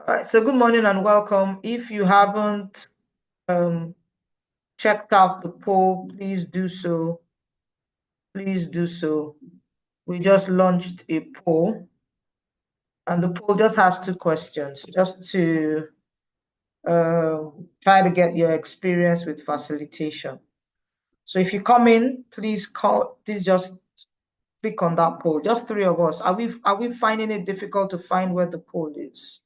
All right, so good morning and welcome. If you haven't checked out the poll, please do so. Please do so. We just launched a poll, and the poll just has 2 questions, just to try to get your experience with facilitation. So if you come in, please just click on that poll. Just 3 of us. Are we finding it difficult to find where the poll is?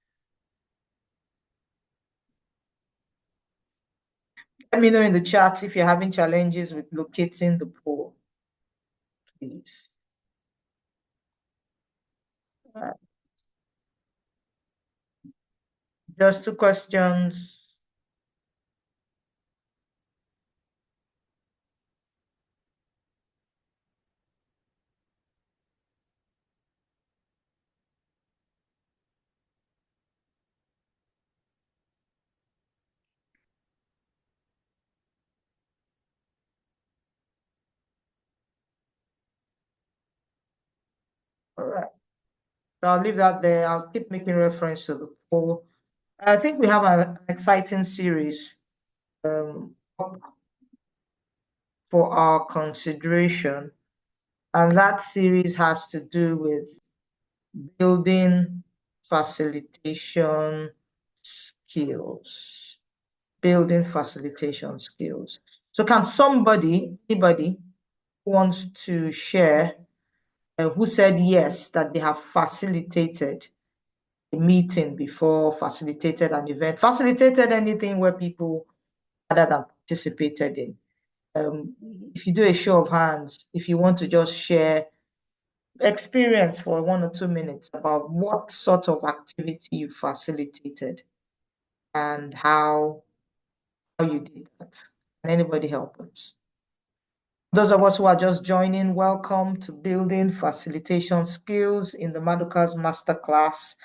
Let me know in the chat if you're having challenges with locating the poll, please. Just 2 questions. All right. So I'll leave that there. I'll keep making reference to the poll. I think we have an exciting series for our consideration, and that series has to do with building facilitation skills. Building facilitation skills. So can anybody who wants to share who said yes, that they have facilitated a meeting before, facilitated an event, facilitated anything where people other than participated in? If you do a show of hands, if you want to just share experience for 1 or 2 minutes about what sort of activity you facilitated and how you did that. Can anybody help us? Those of us who are just joining, welcome to Building Facilitation Skills in the Maduka's Masterclass.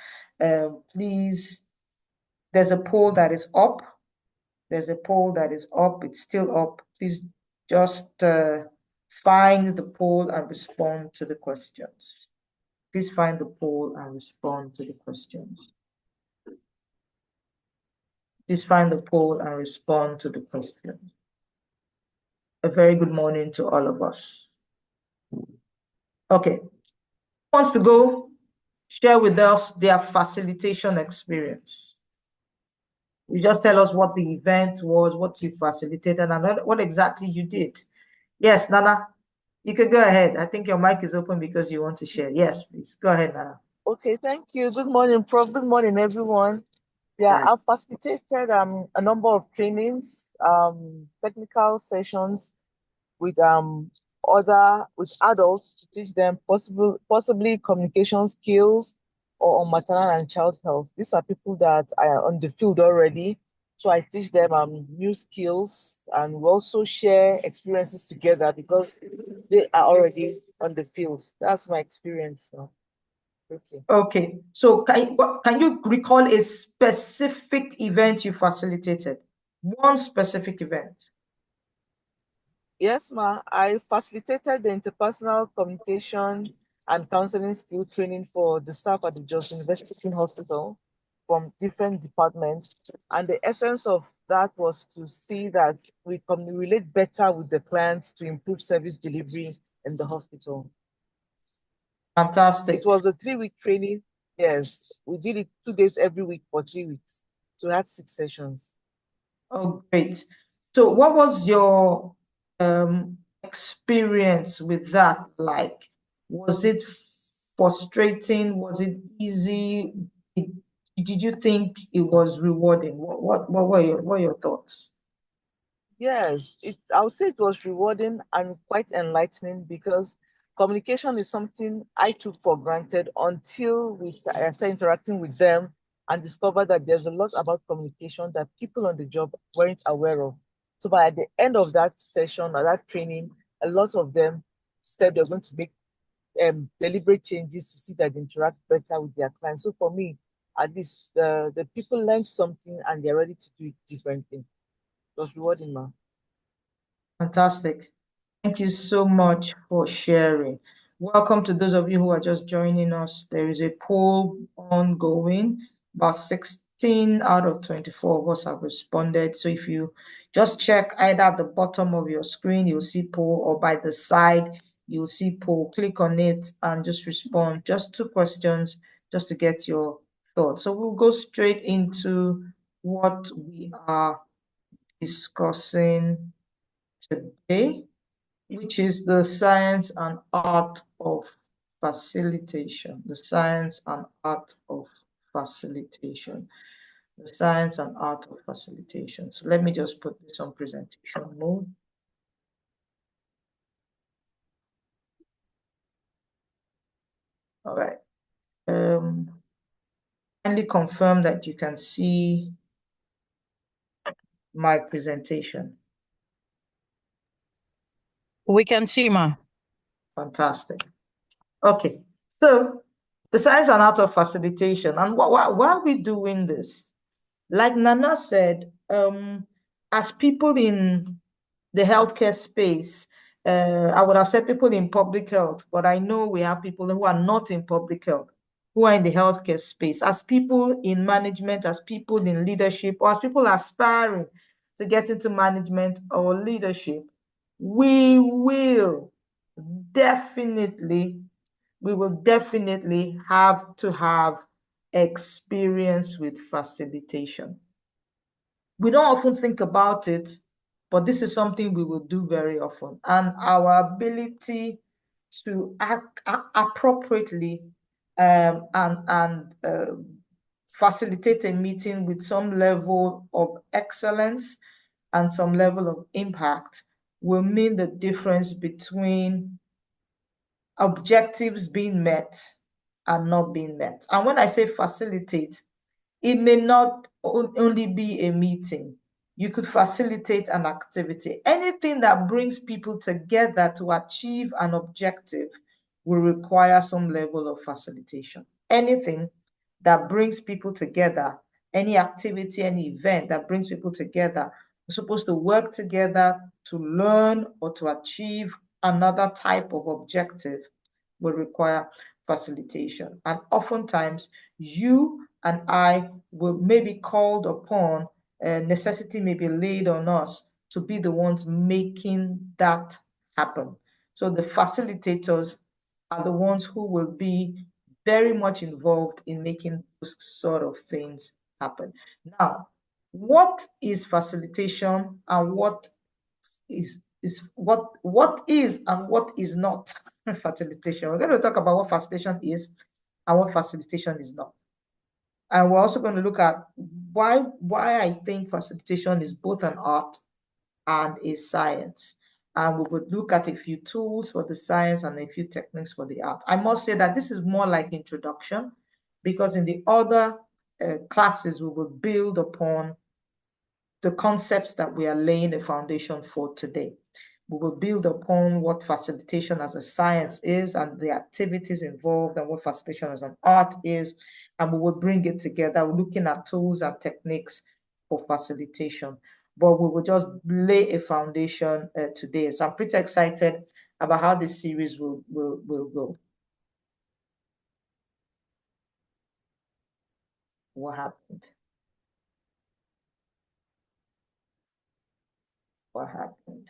Please, there's a poll that is up. There's a poll that is up. It's still up. Please just find the poll and respond to the questions. Please find the poll and respond to the questions. Please find the poll and respond to the questions. A very good morning to all of us. Okay. Who wants to go share with us their facilitation experience? You just tell us what the event was, what you facilitated, and what exactly you did. Yes, Nana, you can go ahead. I think your mic is open because you want to share. Yes, please. Go ahead, Nana. Okay, thank you. Good morning, Prof. Good morning, everyone. Yeah, I've facilitated a number of trainings, technical sessions with adults to teach them possibly communication skills or on maternal and child health. These are people that are on the field already. So I teach them new skills, and we also share experiences together because they are already on the field. That's my experience. Okay. So can you recall a specific event you facilitated? One specific event. Yes, ma. I facilitated the interpersonal communication and counseling skill training for the staff at the Jos University Teaching Hospital from different departments. And the essence of that was to see that we can relate better with the clients to improve service delivery in the hospital. Fantastic. It was a 3-week training. Yes, we did it 2 days every week for 3 weeks. So we had 6 sessions. Oh, great. So what was your experience with that like? Was it frustrating? Was it easy? Did you think it was rewarding? What were your thoughts? Yes, I would say it was rewarding and quite enlightening because communication is something I took for granted until I started interacting with them and discovered that there's a lot about communication that people on the job weren't aware of. So by the end of that session or that training, a lot of them said they're going to make deliberate changes to see that they interact better with their clients. So for me, at least the people learned something and they're ready to do it differently. It was rewarding, ma. Fantastic. Thank you so much for sharing. Welcome to those of you who are just joining us. There is a poll ongoing. About 16 out of 24 of us have responded. So if you just check either at the bottom of your screen, you'll see poll, or by the side, you'll see poll. Click on it and just respond. Just 2 questions just to get your thoughts. So we'll go straight into what we are discussing today, which is the science and art of facilitation. The science and art of facilitation. The science and art of facilitation. So let me just put this on presentation mode. All right. Kindly confirm that you can see my presentation. We can see, ma. Fantastic. Okay. So the science and art of facilitation. And why are we doing this? Like Nana said, as people in the healthcare space, I would have said people in public health, but I know we have people who are not in public health, who are in the healthcare space, as people in management, as people in leadership, or as people aspiring to get into management or leadership. We will definitely have to have experience with facilitation. We don't often think about it, but this is something we will do very often. And our ability to act appropriately and facilitate a meeting with some level of excellence and some level of impact will mean the difference between objectives being met and not being met. And when I say facilitate, it may not only be a meeting. You could facilitate an activity. Anything that brings people together to achieve an objective will require some level of facilitation. Anything that brings people together, any activity, any event that brings people together, we're supposed to work together to learn or to achieve another type of objective will require facilitation. And oftentimes, you and I will maybe called upon, necessity may be laid on us to be the ones making that happen. So the facilitators are the ones who will be very much involved in making those sort of things happen. Now, what is facilitation and what is and what is not facilitation? We're going to talk about what facilitation is and what facilitation is not. And we're also going to look at why I think facilitation is both an art and a science. And we would look at a few tools for the science and a few techniques for the art. I must say that this is more like introduction, because in the other classes, we will build upon the concepts that we are laying a foundation for today. We will build upon what facilitation as a science is and the activities involved, and what facilitation as an art is, and we will bring it together, looking at tools and techniques for facilitation. But we will just lay a foundation today. So I'm pretty excited about how this series will go. What happened? What happened?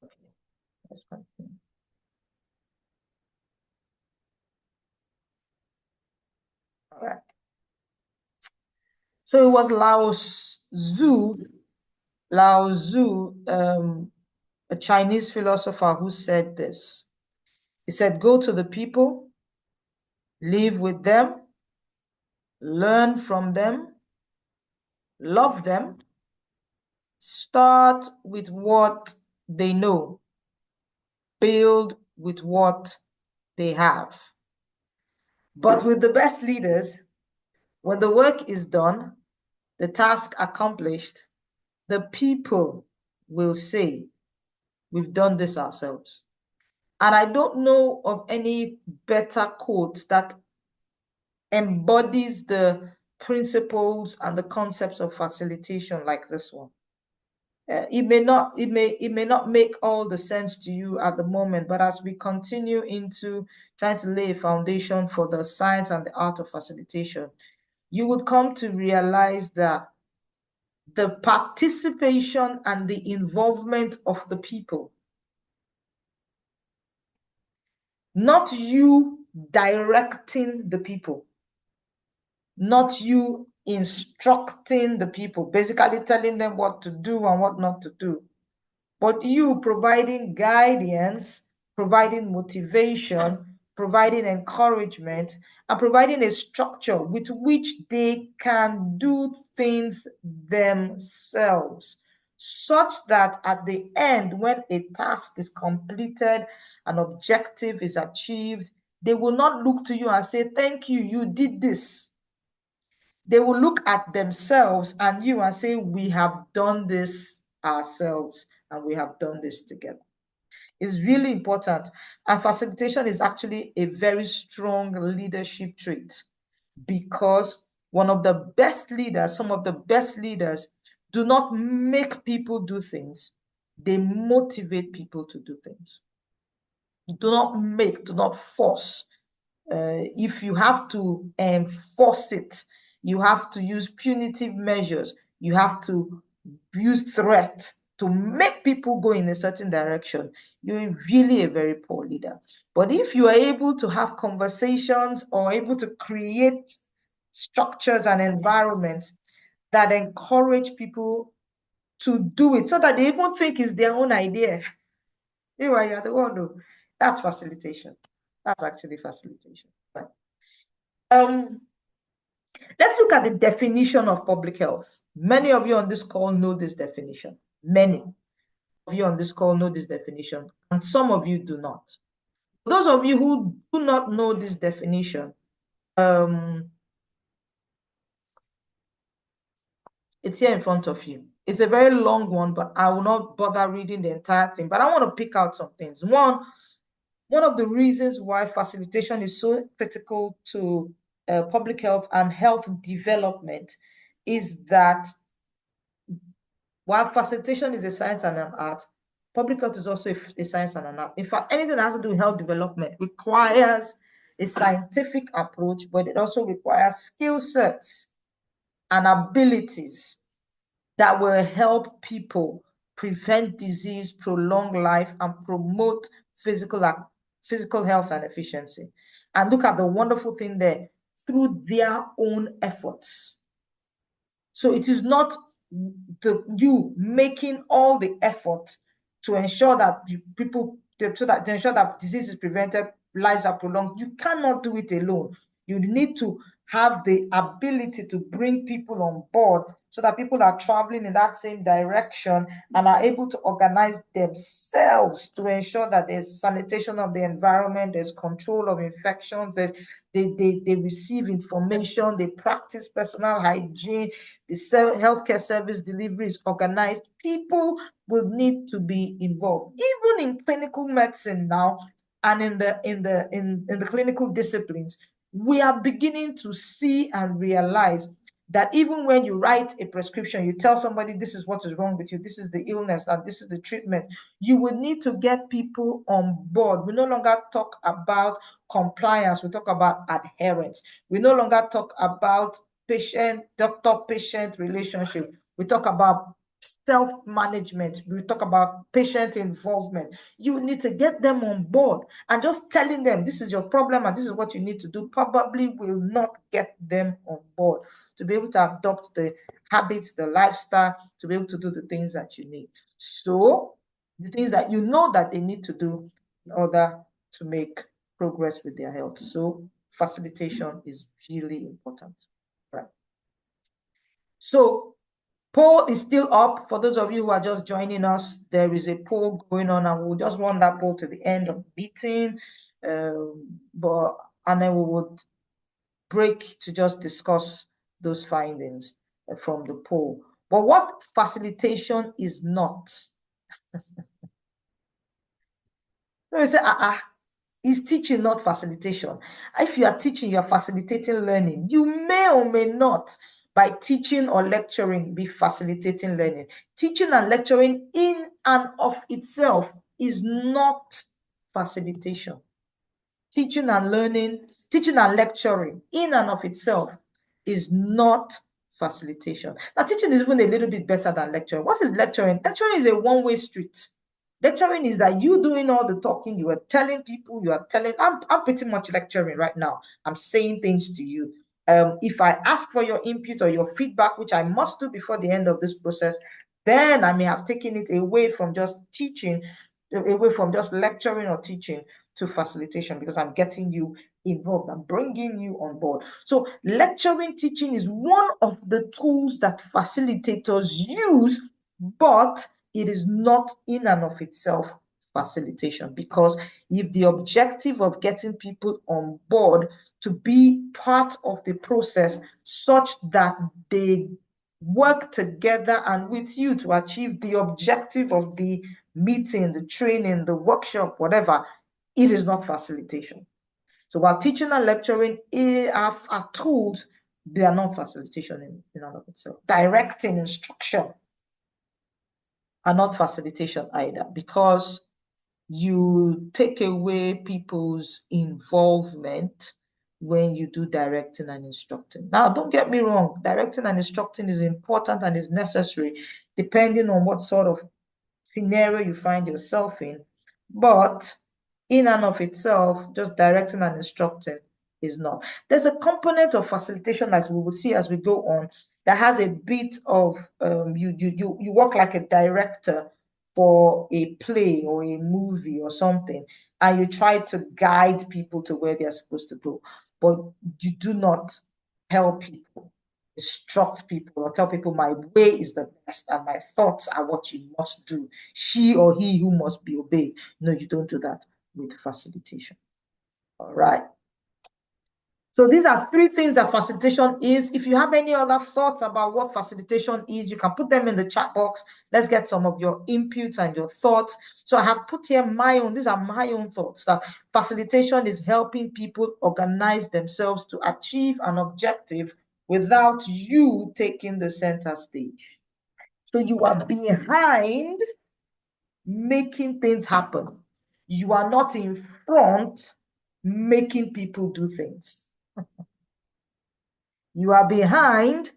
Okay, let's continue. All right. So it was Lao Tzu, a Chinese philosopher, who said this. He said, go to the people, live with them, learn from them, love them, start with what they know, build with what they have. But with the best leaders, when the work is done, the task accomplished, the people will say, we've done this ourselves. And I don't know of any better quote that embodies the principles and the concepts of facilitation like this one. It may not make all the sense to you at the moment, but as we continue into trying to lay a foundation for the science and the art of facilitation, you would come to realize that the participation and the involvement of the people, not you directing the people, not you instructing the people, basically telling them what to do and what not to do, but you providing guidance, providing motivation, providing encouragement, and providing a structure with which they can do things themselves, such that at the end, when a task is completed, an objective is achieved, they will not look to you and say, "Thank you, you did this." They will look at themselves and you and say, "We have done this ourselves and we have done this together." It's really important. And facilitation is actually a very strong leadership trait, because one of the best leaders, some of the best leaders, do not make people do things. They motivate people to do things. Do not force. If you have to enforce it, you have to use punitive measures, you have to use threat to make people go in a certain direction, you're really a very poor leader. But if you are able to have conversations or able to create structures and environments that encourage people to do it so that they even think it's their own idea, you're the one who, that's facilitation. That's actually facilitation. Right. Let's look at the definition of public health. Many of you on this call know this definition. Many of you on this call know this definition, and some of you do not. Those of you who do not know this definition, it's here in front of you. It's a very long one, but I will not bother reading the entire thing. But I want to pick out some things. One of the reasons why facilitation is so critical to public health and health development is that while facilitation is a science and an art, public health is also a science and an art. In fact, anything that has to do with health development requires a scientific approach, but it also requires skill sets and abilities that will help people prevent disease, prolong life, and promote physical health and efficiency. And look at the wonderful thing there, through their own efforts. So it is not you making all the effort to ensure that to ensure that disease is prevented, lives are prolonged. You cannot do it alone. You need to have the ability to bring people on board so that people are traveling in that same direction and are able to organize themselves to ensure that there's sanitation of the environment, there's control of infections, that they receive information, they practice personal hygiene, the healthcare service delivery is organized. People will need to be involved, even in clinical medicine now, and in the clinical disciplines. We are beginning to see and realize that even when you write a prescription, you tell somebody this is what is wrong with you, this is the illness, and this is the treatment, you will need to get people on board. We no longer talk about compliance, we talk about adherence. We no longer talk about doctor-patient relationship. We talk about self-management. We talk about patient involvement. You need to get them on board, and just telling them this is your problem and this is what you need to do probably will not get them on board to be able to adopt the habits, the lifestyle, to be able to do the things that you need. So the things that you know that they need to do in order to make progress with their health. So facilitation is really important. Right. So poll is still up. For those of you who are just joining us, there is a poll going on, and we'll just run that poll to the end of the meeting. And then we would break to just discuss those findings from the poll. But what facilitation is not? So we say, is teaching not facilitation? If you are teaching, you are facilitating learning. You may or may not, by teaching or lecturing be facilitating learning. Teaching and lecturing in and of itself is not facilitation. Teaching and lecturing in and of itself is not facilitation. Now, teaching is even a little bit better than lecturing. What is lecturing? Lecturing is a one-way street. Lecturing is that you doing all the talking, you are telling people, I'm pretty much lecturing right now. I'm saying things to you. If I ask for your input or your feedback, which I must do before the end of this process, then I may have taken it away from just teaching, away from just lecturing or teaching to facilitation, because I'm getting you involved. I'm bringing you on board. So lecturing, teaching is one of the tools that facilitators use, but it is not in and of itself facilitation, because if the objective of getting people on board to be part of the process such that they work together and with you to achieve the objective of the meeting, the training, the workshop, whatever, it is not facilitation. So while teaching and lecturing are tools, they are not facilitation in and of itself. Directing, instruction are not facilitation either, because you take away people's involvement when you do directing and instructing. Now, don't get me wrong, directing and instructing is important and is necessary depending on what sort of scenario you find yourself in. But in and of itself, just directing and instructing is not. There's a component of facilitation, as we will see as we go on, that has a bit of you work like a director for a play or a movie or something, and you try to guide people to where they're supposed to go, but you do not help people, instruct people, or tell people my way is the best and my thoughts are what you must do, she or he who must be obeyed. No, you don't do that with facilitation. All right. So these are three things that facilitation is. If you have any other thoughts about what facilitation is, you can put them in the chat box. Let's get some of your inputs and your thoughts. So I have put here these are my own thoughts, that facilitation is helping people organize themselves to achieve an objective without you taking the center stage. So you are behind making things happen. You are not in front making people do things. You are behind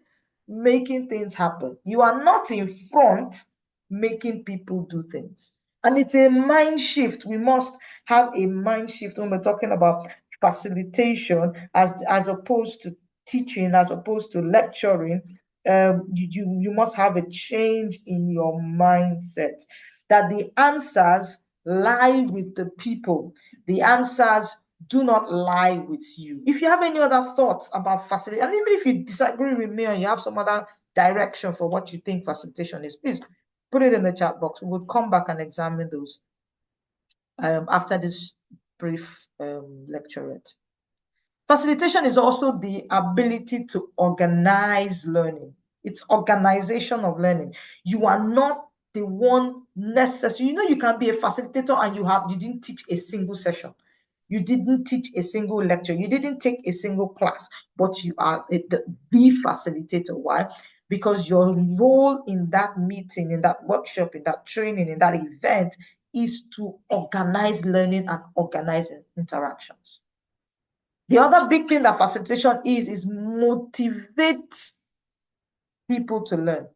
making things happen. You are not in front making people do things. And it's a mind shift. We must have a mind shift when we're talking about facilitation as opposed to teaching, as opposed to lecturing. You must have a change in your mindset, that the answers lie with the people. The answers do not lie with you. If you have any other thoughts about facilitation, and even if you disagree with me and you have some other direction for what you think facilitation is, please put it in the chat box. We'll come back and examine those after this brief lecturette. Facilitation is also the ability to organize learning. It's organization of learning. You are not the one necessary. You can be a facilitator and you didn't teach a single session. You didn't teach a single lecture. You didn't take a single class, but you are the facilitator. Why? Because your role in that meeting, in that workshop, in that training, in that event is to organize learning and organize interactions. The other big thing that facilitation is motivate people to learn.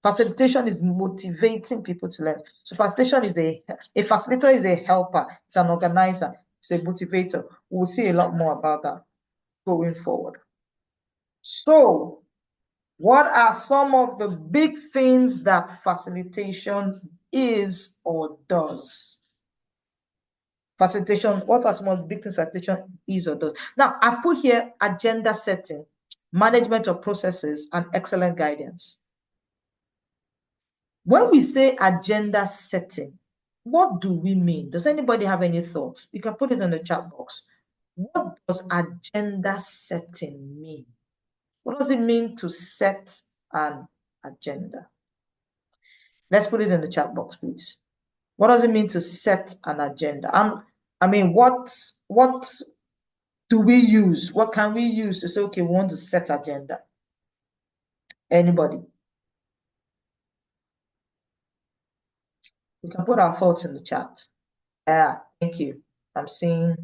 Facilitation is motivating people to learn. So facilitation is a facilitator is a helper, it's an organizer, it's a motivator. We'll see a lot more about that going forward. So, what are some of the big things that facilitation is or does? Facilitation, what are some of the big things facilitation is or does? Now, I've put here agenda setting, management of processes, and excellent guidance. When we say agenda setting, what do we mean? Does anybody have any thoughts? You can put it in the chat box. What does agenda setting mean? What does it mean to set an agenda? Let's put it in the chat box, please. What does it mean to set an agenda? What do we use? What can we use to say, okay, we want to set agenda? Anybody? We can put our thoughts in the chat. Yeah, thank you. I'm seeing.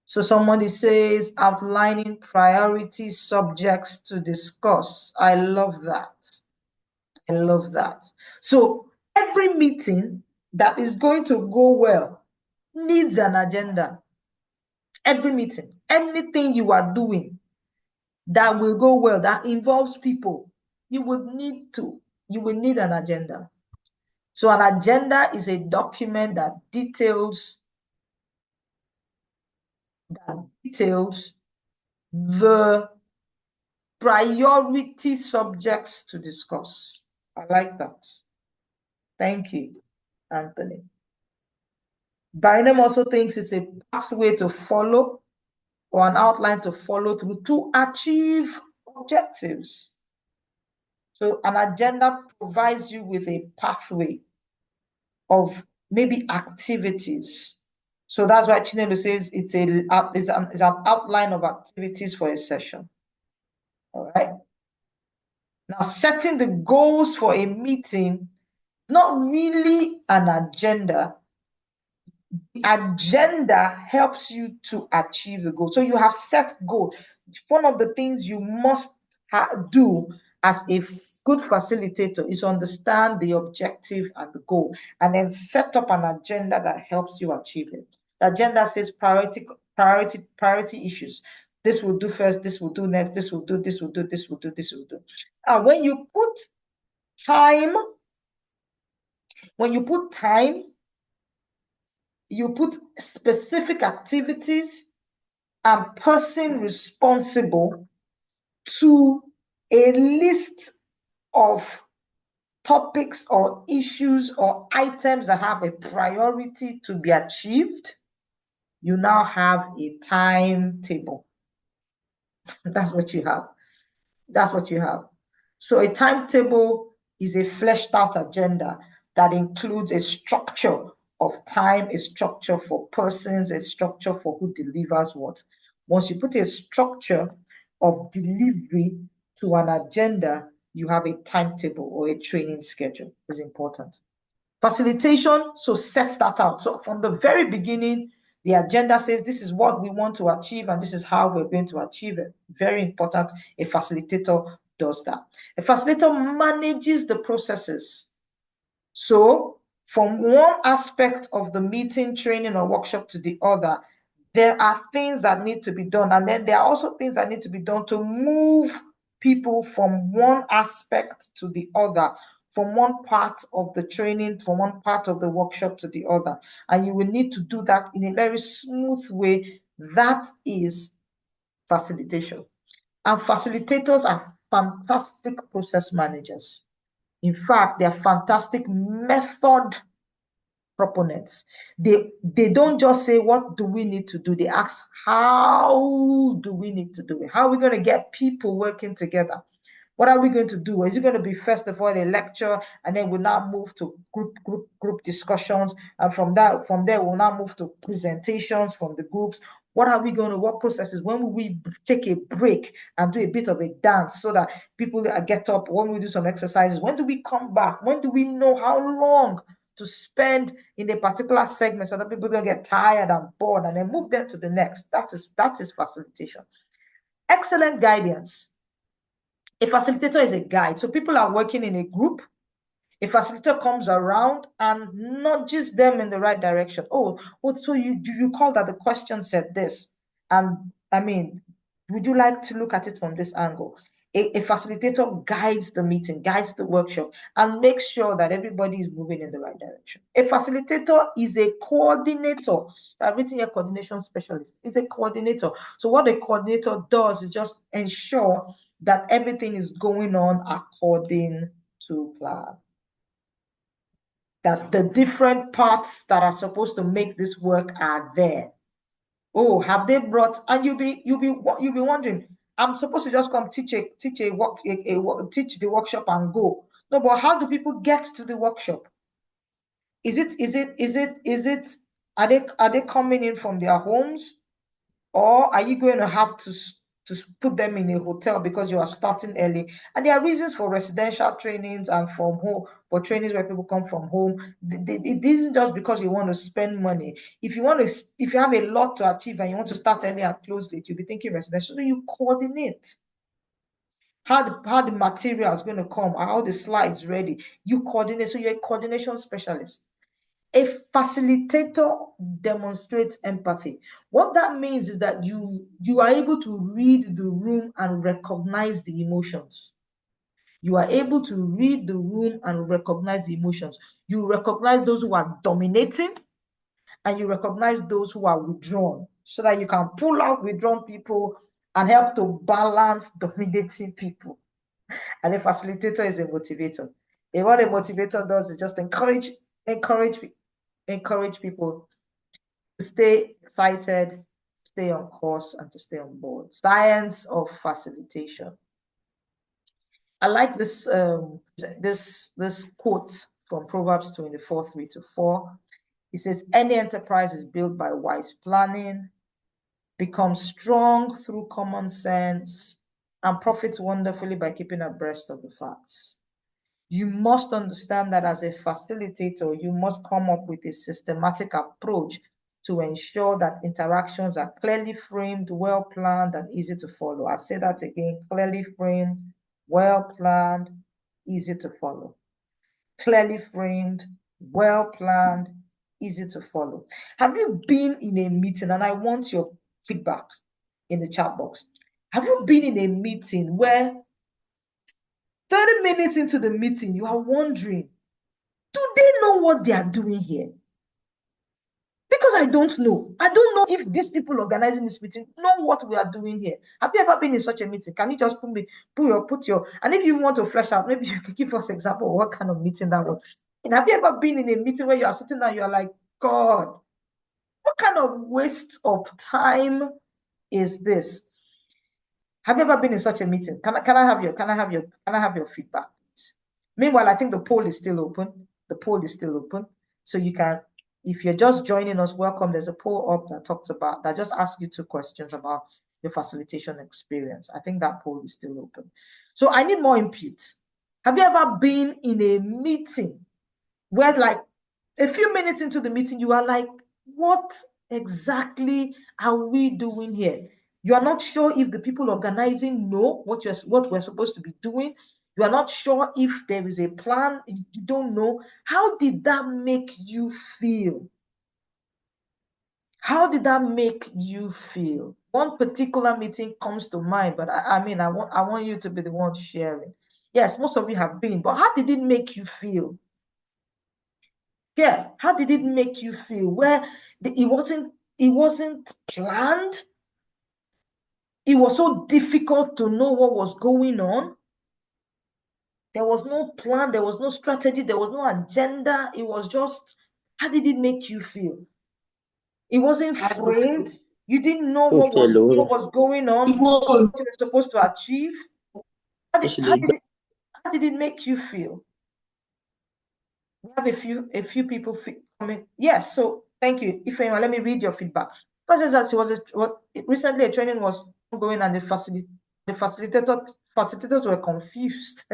So somebody says outlining priority subjects to discuss. I love that. I love that. So every meeting that is going to go well needs an agenda. Every meeting, anything you are doing that will go well, that involves people, you will need an agenda. So an agenda is a document that details the priority subjects to discuss. I like that. Thank you, Anthony. Bynum also thinks it's a pathway to follow or an outline to follow through to achieve objectives. So an agenda provides you with a pathway of maybe activities. So that's why Chinelo says it's an outline of activities for a session. All right. Now, setting the goals for a meeting, not really an agenda. The agenda helps you to achieve the goal. So you have set goals. One of the things you must do as a good facilitator is understand the objective and the goal, and then set up an agenda that helps you achieve it. The agenda says priority issues. This will do first, this will do next, this will do, this will do, this will do, this will do. And when you put time, you put specific activities and person responsible to a list of topics or issues or items that have a priority to be achieved, you now have a timetable. That's what you have. That's what you have. So a timetable is a fleshed out agenda that includes a structure of time, a structure for persons, a structure for who delivers what. Once you put a structure of delivery to an agenda, you have a timetable or a training schedule. It's important. Facilitation, so sets that out. So from the very beginning, the agenda says this is what we want to achieve and this is how we're going to achieve it. Very important. A facilitator does that. A facilitator manages the processes. So from one aspect of the meeting, training, or workshop to the other, there are things that need to be done. And then there are also things that need to be done to move people from one aspect to the other, from one part of the training, from one part of the workshop to the other. And you will need to do that in a very smooth way. That is facilitation. And facilitators are fantastic process managers. In fact, they're fantastic method proponents. They don't just say, what do we need to do? They ask, how do we need to do it? How are we going to get people working together? What are we going to do? Is it going to be, first of all, a lecture, and then we'll now move to group discussions, and from there we'll now move to presentations from the groups? What processes? When will we take a break and do a bit of a dance so that people get up? When we do some exercises? When do we come back? When do we know how long to spend in a particular segment so that people don't get tired and bored, and then move them to the next? That is facilitation. Excellent guidance. A facilitator is a guide. So people are working in a group. A facilitator comes around and nudges them in the right direction. Oh, so you call that the question said this? And I mean, would you like to look at it from this angle? A facilitator guides the meeting, guides the workshop, and makes sure that everybody is moving in the right direction. A facilitator is a coordinator. I've written here coordination specialist. It's a coordinator. So what a coordinator does is just ensure that everything is going on according to plan. That the different parts that are supposed to make this work are there. Oh, have they brought? And you'll be wondering, I'm supposed to just come teach the workshop and go. No, but how do people get to the workshop? Are they coming in from their homes, or are you going to have to to put them in a hotel because you are starting early. And there are reasons for residential trainings and from home, for trainings where people come from home. It isn't just because you want to spend money. If you have a lot to achieve and you want to start early and close late, you'll be thinking residential. So you coordinate how the material is going to come, how the slides ready. You coordinate. So you're a coordination specialist. A facilitator demonstrates empathy. What that means is that you are able to read the room and recognize the emotions. You are able to read the room and recognize the emotions. You recognize those who are dominating and you recognize those who are withdrawn so that you can pull out withdrawn people and help to balance dominating people. And a facilitator is a motivator. And what a motivator does is just encourage people to stay excited, stay on course, and to stay on board. Science of facilitation. I like this this quote from Proverbs 24:3-4. It says, any enterprise is built by wise planning, becomes strong through common sense, and profits wonderfully by keeping abreast of the facts. You must understand that as a facilitator, you must come up with a systematic approach to ensure that interactions are clearly framed, well planned, and easy to follow. I'll say that again, clearly framed, well planned, easy to follow. Clearly framed, well planned, easy to follow. Have you been in a meeting, and I want your feedback in the chat box. Have you been in a meeting where 30 minutes into the meeting, you are wondering, do they know what they are doing here? Because I don't know. I don't know if these people organizing this meeting know what we are doing here. Have you ever been in such a meeting? Can you just put your, and if you want to flesh out, maybe you can give us an example of what kind of meeting that was. And have you ever been in a meeting where you are sitting there, you are like, God, what kind of waste of time is this? Have you ever been in such a meeting? Can I have your feedback, please? Meanwhile, I think the poll is still open. The poll is still open. So you can, if you're just joining us, welcome. There's a poll up that just asks you 2 questions about your facilitation experience. I think that poll is still open. So I need more input. Have you ever been in a meeting where, like, a few minutes into the meeting, you are like, what exactly are we doing here? You are not sure if the people organizing know what we're supposed to be doing. You are not sure if there is a plan. You don't know. How did that make you feel? How did that make you feel? One particular meeting comes to mind, but I want you to be the one sharing. Yes, most of you have been, but how did it make you feel? Yeah, how did it make you feel? Where it wasn't planned. It was so difficult to know what was going on. There was no plan, there was no strategy, there was no agenda. It was just, how did it make you feel? It wasn't framed. You didn't know what was going on, what you were supposed to achieve. How did it make you feel? We have a few people coming. Yes, so thank you. If anyone, let me read your feedback. Recently a training was going and the facilitators were confused.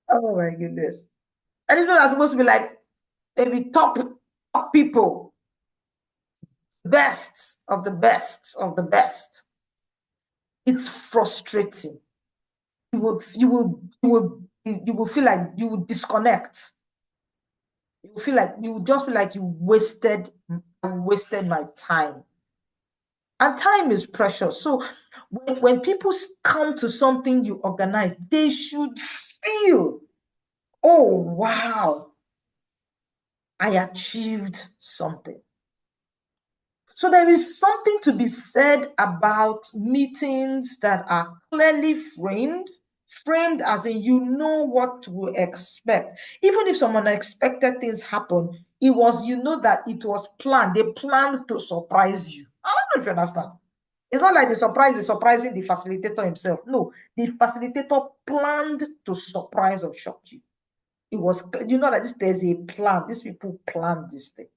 Oh my goodness. And these people are supposed to be like maybe top people, best of the best of the best. It's frustrating. You will feel like you will disconnect. You feel like you just feel like you wasted my time. And time is precious. So when people come to something you organize, they should feel, oh wow, I achieved something. So there is something to be said about meetings that are clearly framed as in you know what to expect. Even if some unexpected things happen, it was, you know, that it was planned. They planned to surprise you. I don't know if you understand. It's not like the surprise is surprising the facilitator himself. No, the facilitator planned to surprise or shock you. It was, you know, that there's a plan. These people planned this thing.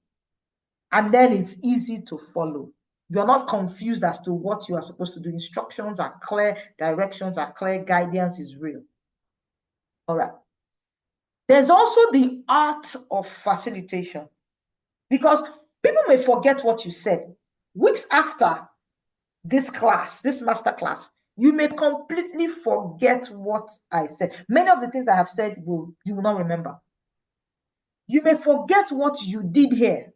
And then it's easy to follow. You're not confused as to what you are supposed to do. Instructions are clear, directions are clear, guidance is real. All right. There's also the art of facilitation, because people may forget what you said. Weeks after this class, this master class, you may completely forget what I said. Many of the things I have said you will not remember. You may forget what you did here,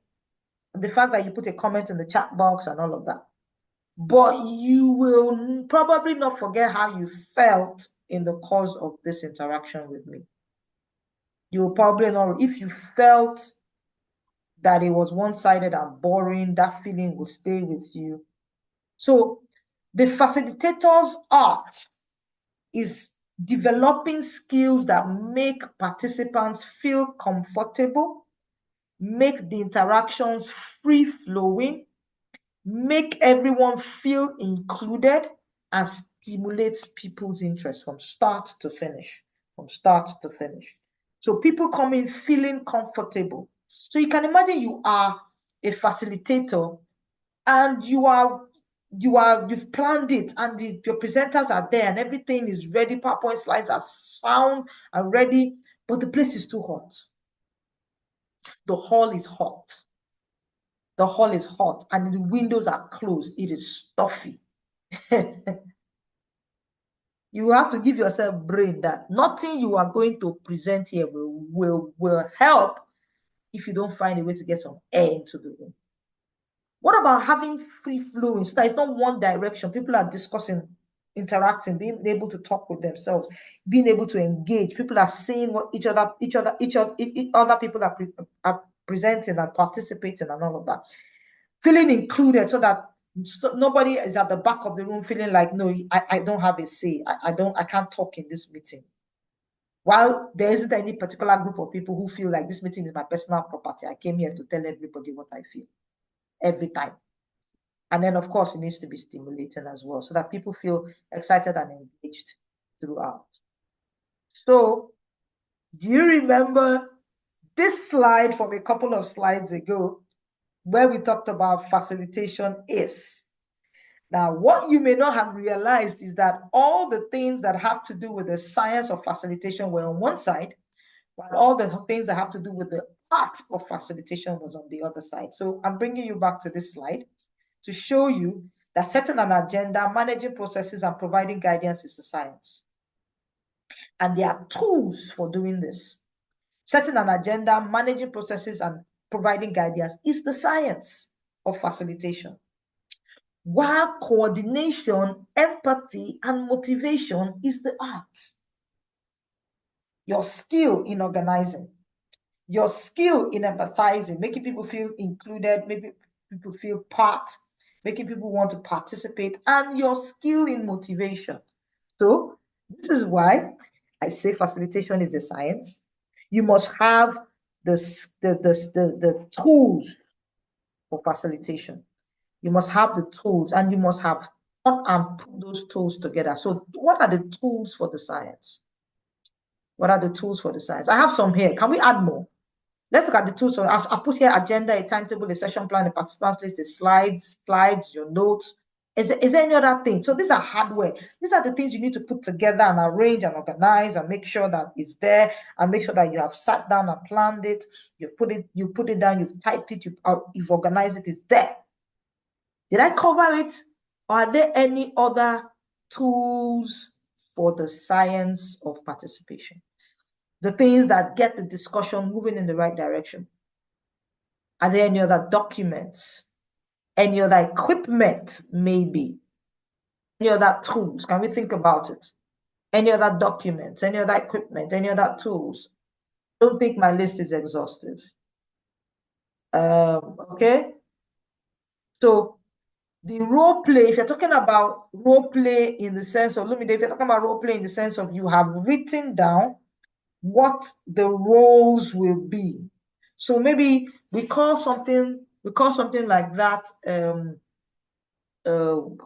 the fact that you put a comment in the chat box and all of that. But you will probably not forget how you felt in the course of this interaction with me. You will probably not, if you felt that it was one-sided and boring, that feeling will stay with you. So the facilitator's art is developing skills that make participants feel comfortable, make the interactions free-flowing, make everyone feel included, and stimulates people's interest from start to finish. So people come in feeling comfortable. So you can imagine you are a facilitator and you've planned it, and your presenters are there and everything is ready. PowerPoint slides are sound and ready, but the place is too hot. The hall is hot. The hall is hot and the windows are closed. It is stuffy. You have to give yourself brain that nothing you are going to present here will help if you don't find a way to get some air into the room. What about having free flowing so that it's not one direction? People are discussing, interacting, being able to talk with themselves, being able to engage. People are seeing what other people are presenting and participating and all of that. Feeling included, so that nobody is at the back of the room feeling like, no, I don't have a say. I can't talk in this meeting. While there isn't any particular group of people who feel like this meeting is my personal property, I came here to tell everybody what I feel every time. And then, of course, it needs to be stimulating as well, so that people feel excited and engaged throughout. So, do you remember this slide from a couple of slides ago, where we talked about facilitation is? Now, what you may not have realized is that all the things that have to do with the science of facilitation were on one side, while all the things that have to do with the art of facilitation was on the other side. So I'm bringing you back to this slide to show you that setting an agenda, managing processes, and providing guidance is a science. And there are tools for doing this. Setting an agenda, managing processes, and providing guidance is the science of facilitation, while coordination, empathy, and motivation is the art. Your skill in organizing, your skill in empathizing, making people feel included, making people feel part, making people want to participate, and your skill in motivation. So this is why I say facilitation is a science. You must have the tools for facilitation. You must have the tools, and you must have thought and put those tools together. So what are the tools for the science? What are the tools for the science? I have some here. Can we add more? Let's look at the tools. So I've put here agenda, a timetable, a session plan, a participants list, the slides, your notes. Is there any other thing? So these are hardware. These are the things you need to put together and arrange and organize and make sure that it's there, and make sure that you have sat down and planned it. You put it down, you've typed it, you've organized it, it's there. Did I cover it? Or are there any other tools for the science of participation? The things that get the discussion moving in the right direction. Are there any other documents? Any other equipment, maybe? Any other tools? Can we think about it? Any other documents? Any other equipment? Any other tools? I don't think my list is exhaustive. Okay. So the role play, if you're talking about role play in the sense of, if you're talking about role play in the sense of you have written down what the roles will be. So maybe we call something like that. Who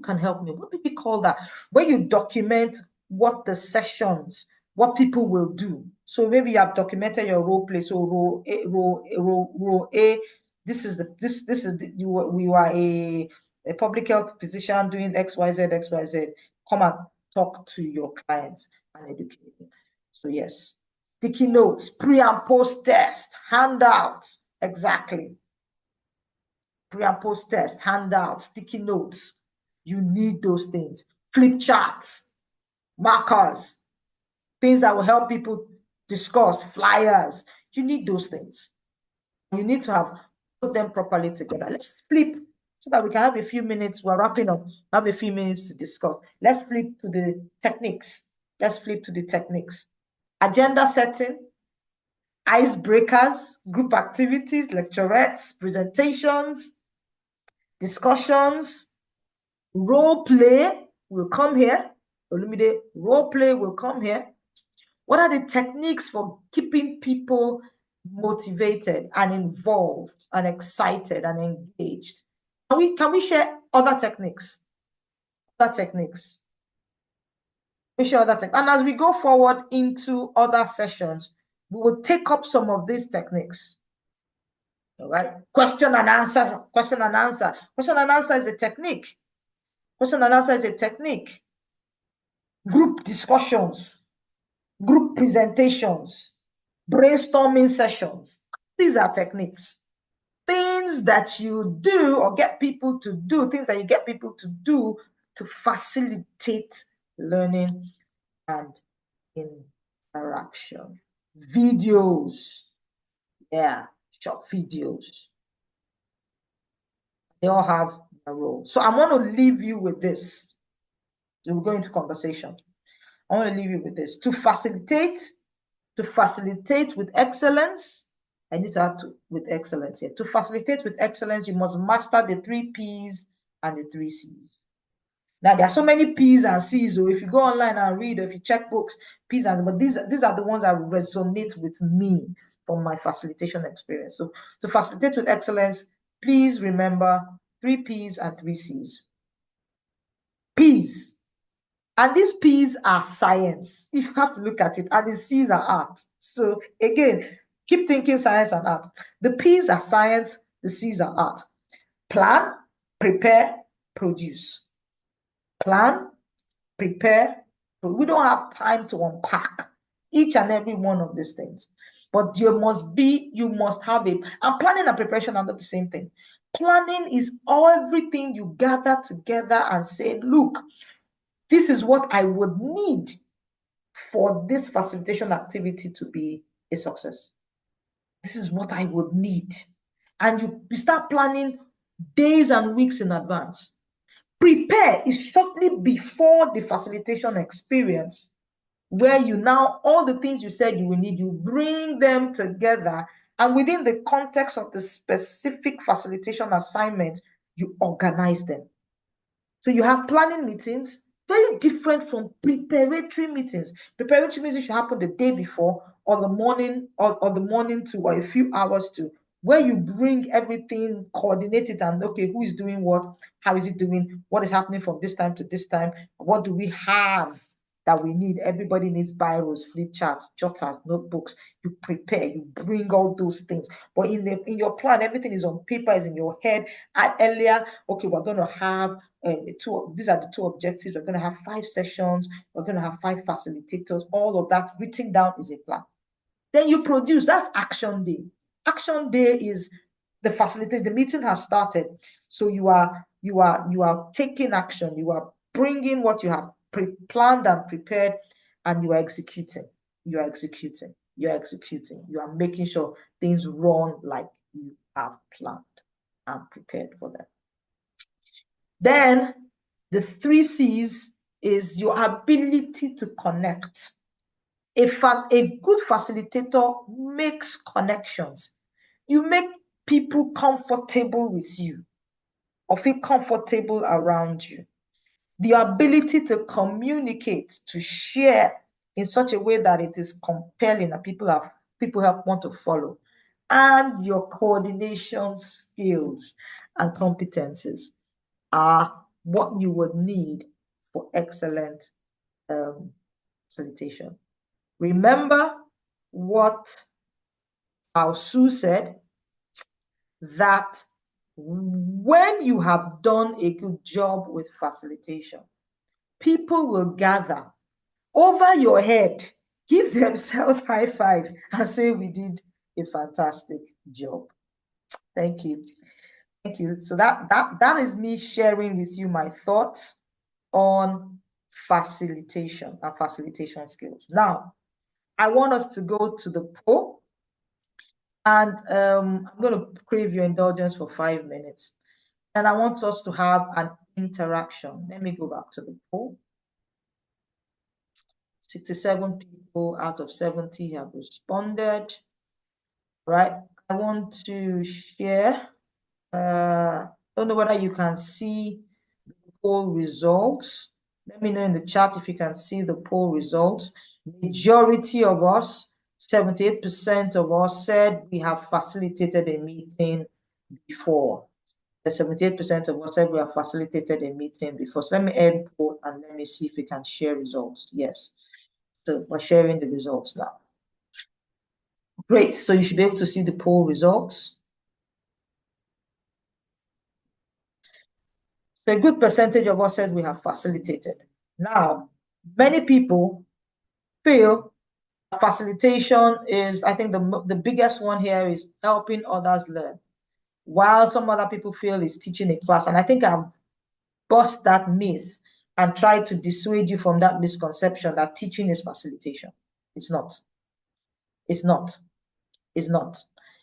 can help me? What do we call that? Where you document what the sessions, what people will do. So maybe you have documented your role play. So role A, you are a public health physician doing XYZ. Come and talk to your clients and educate them. So yes, sticky notes, pre and post test, handouts, exactly. Pre and post test, handouts, sticky notes. You need those things. Flip charts, markers, things that will help people discuss, flyers. You need those things. You need to have put them properly together. Let's flip so that we can have a few minutes. We're wrapping up. Have a few minutes to discuss. Let's flip to the techniques. Let's flip to the techniques. Agenda setting, icebreakers, group activities, lecturettes, presentations, discussions, role play will come here. Olumide, role play will come here. What are the techniques for keeping people motivated and involved and excited and engaged? Can we share other techniques? Other techniques. We share other techniques. And as we go forward into other sessions, we will take up some of these techniques. All right. Question and answer. Question and answer. Question and answer is a technique. Question and answer is a technique. Group discussions, group presentations, brainstorming sessions. These are techniques. Things that you do or get people to do, things that you get people to do to facilitate learning and interaction. Videos. Yeah, short videos. They all have a role. So I want to leave you with this. We'll go into conversation. I want to leave you with this. To facilitate with excellence, I need to add with excellence here. To facilitate with excellence, you must master the 3 P's and the 3 C's. Now, there are so many P's and C's. So if you go online and read, or if you check books, P's and C's, but these are the ones that resonate with me from my facilitation experience. So to facilitate with excellence, please remember 3 P's and 3 C's. P's. And these P's are science. You have to look at it. And the C's are art. So again, keep thinking science and art. The P's are science. The C's are art. Plan, prepare, produce. Plan, prepare. We don't have time to unpack each and every one of these things. But you must have and planning and preparation are not the same thing. Planning is everything you gather together and say, look, this is what I would need for this facilitation activity to be a success. This is what I would need. And you start planning days and weeks in advance. Prepare is shortly before the facilitation experience, where all the things you said you will need, you bring them together, and within the context of the specific facilitation assignment, you organize them. So you have planning meetings, very different from preparatory meetings. Preparatory meetings should happen the day before or the morning or a few hours to, where you bring everything, coordinate it, and okay, who is doing what, how is it doing, what is happening from this time to this time, what do we have that we need. Everybody needs biros, flip charts, jotters, notebooks. You prepare, you bring all those things. But in your plan, everything is on paper, is in your head. Earlier, okay, we're going to have these are the 2 objectives. We're going to have 5 sessions. We're going to have 5 facilitators. All of that written down is a plan. Then you produce. That's action day. Action day is the facilitator. The meeting has started. So you are taking action. You are bringing what you have planned and prepared, and you are executing. You are executing. You are executing. You are making sure things run like you have planned and prepared for them. Then the 3 C's is your ability to connect. A good facilitator makes connections. You make people comfortable with you or feel comfortable around you. The ability to communicate, to share in such a way that it is compelling and people want to follow. And your coordination skills and competencies are what you would need for excellent facilitation. Remember what our Sue said, that when you have done a good job with facilitation, people will gather over your head, give themselves high five, and say, we did a fantastic job. Thank you. Thank you. So that is me sharing with you my thoughts on facilitation and facilitation skills. Now, I want us to go to the poll, and I'm going to crave your indulgence for 5 minutes. And I want us to have an interaction. Let me go back to the poll. 67 people out of 70 have responded, right? I want to share. Don't know whether you can see the poll results. Let me know in the chat if you can see the poll results. Majority of us, 78% of us, said we have facilitated a meeting before. The 78% of us said we have facilitated a meeting before. So let me end poll and let me see if we can share results. Yes. So we're sharing the results now. Great. So you should be able to see the poll results. So a good percentage of us said we have facilitated. Now, many people feel facilitation is, I think the biggest one here is helping others learn, while some other people feel is teaching a class. And I think I've bust that myth and tried to dissuade you from that misconception that teaching is facilitation. It's not. It's not. It's not.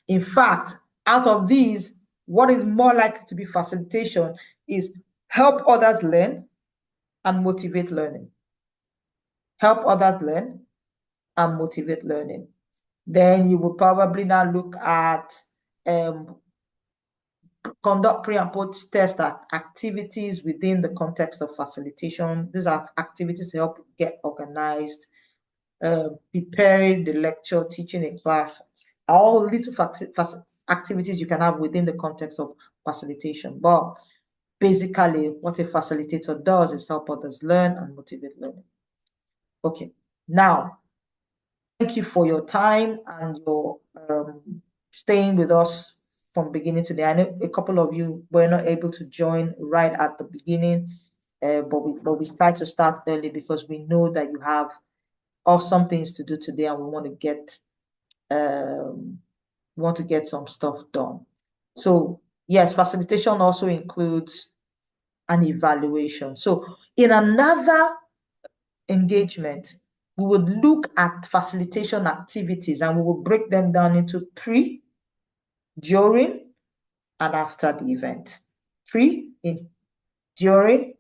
In fact, out of these, what is more likely to be facilitation is help others learn and motivate learning. Help others learn and motivate learning. Then you will probably now look at conduct pre and post test activities within the context of facilitation. These are activities to help get organized, preparing the lecture, teaching a class, all little activities you can have within the context of facilitation. But basically, what a facilitator does is help others learn and motivate learning. Okay, now, thank you for your time and your staying with us from beginning to the end. I know a couple of you were not able to join right at the beginning, but we try to start early because we know that you have awesome things to do today, and we want to get some stuff done. So yes, facilitation also includes an evaluation. So in another engagement, we would look at facilitation activities and we will break them down into pre, during, and after the event. Pre, during,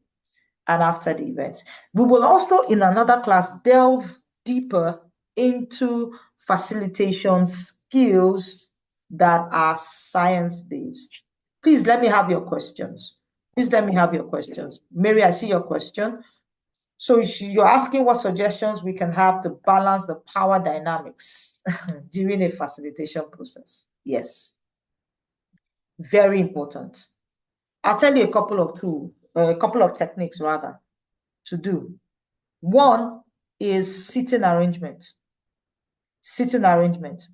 and after the event. We will also, in another class, delve deeper into facilitation skills that are science-based. Please let me have your questions. Please let me have your questions. Mary, I see your question. So you're asking what suggestions we can have to balance the power dynamics during a facilitation process. Yes. Very important. I'll tell you a couple of techniques rather to do. One is sitting arrangement. Sitting arrangement.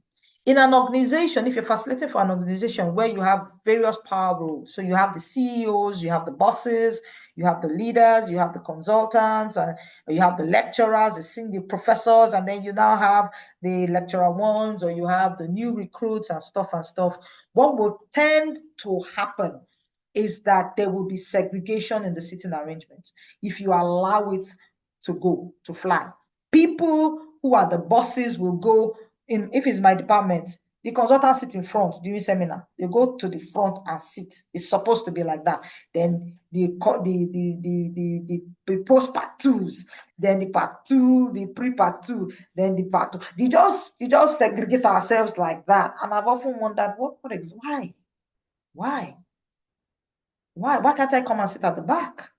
In an organization, if you're facilitating for an organization where you have various power roles, so you have the CEOs, you have the bosses, you have the leaders, you have the consultants, and you have the lecturers, the senior professors, and then you now have the lecturer ones, or you have the new recruits and stuff. What will tend to happen is that there will be segregation in the sitting arrangement if you allow it to fly. People who are the bosses will go in. If it's my department, the consultants sit in front during seminar. They go to the front and sit. It's supposed to be like that. Then the post part twos, then the part two, the pre part two, then the part two. They just segregate ourselves like that. And I've often wondered, why? Why can't I come and sit at the back?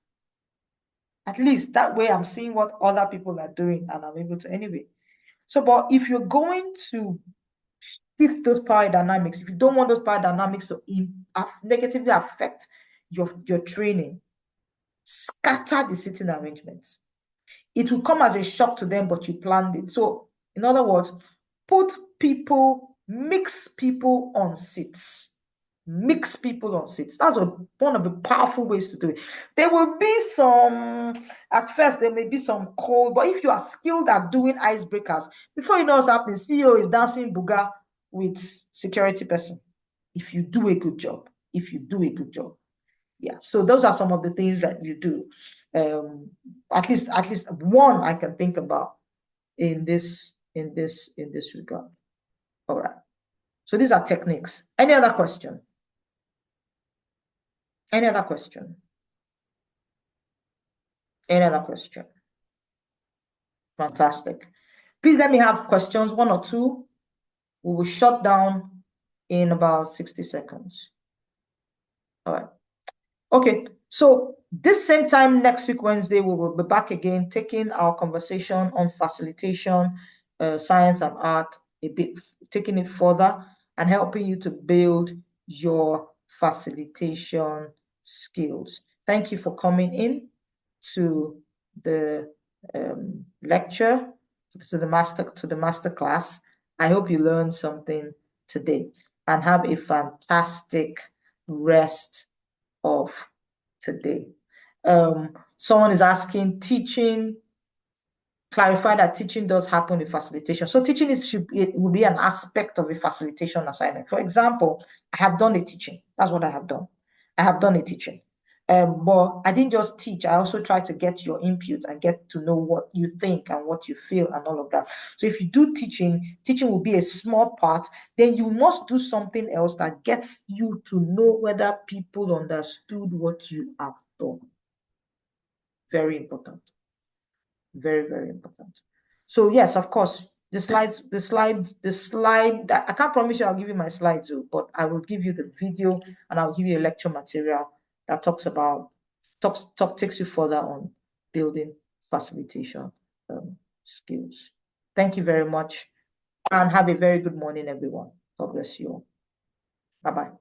At least that way I'm seeing what other people are doing and I'm able to anyway. So, but if you're going to shift those power dynamics, if you don't want those power dynamics to negatively affect your training, scatter the sitting arrangements. It will come as a shock to them, but you planned it. So, in other words, mix people on seats. mix people on seats. That's one of the powerful ways to do it. There will be some, at first, there may be some cold, but if you are skilled at doing icebreakers, before you know what's happening, CEO is dancing buga with security person. If you do a good job, yeah. So those are some of the things that you do. At least one I can think about in this regard. All right. So these are techniques. Any other question? Any other question? Any other question? Fantastic. Please let me have questions, 1 or 2. We will shut down in about 60 seconds. All right. Okay. So this same time next week, Wednesday, we will be back again, taking our conversation on facilitation, science and art, a bit, taking it further and helping you to build your facilitation skills. Thank you for coming in to the lecture, to the master class. I hope you learned something today, and have a fantastic rest of today. Someone is asking, teaching, clarify that teaching does happen with facilitation. So teaching will be an aspect of a facilitation assignment. For example, I have done a teaching. That's what I have done. I have done a teaching. But I didn't just teach. I also try to get your input and get to know what you think and what you feel and all of that. So if you do teaching will be a small part. Then you must do something else that gets you to know whether people understood what you have done. Very important. Very, very important. So yes, of course, the slide, I can't promise you I'll give you my slides, but I will give you the video and I'll give you a lecture material that takes you further on building facilitation skills. Thank you very much and have a very good morning, everyone. God bless you all. Bye-bye.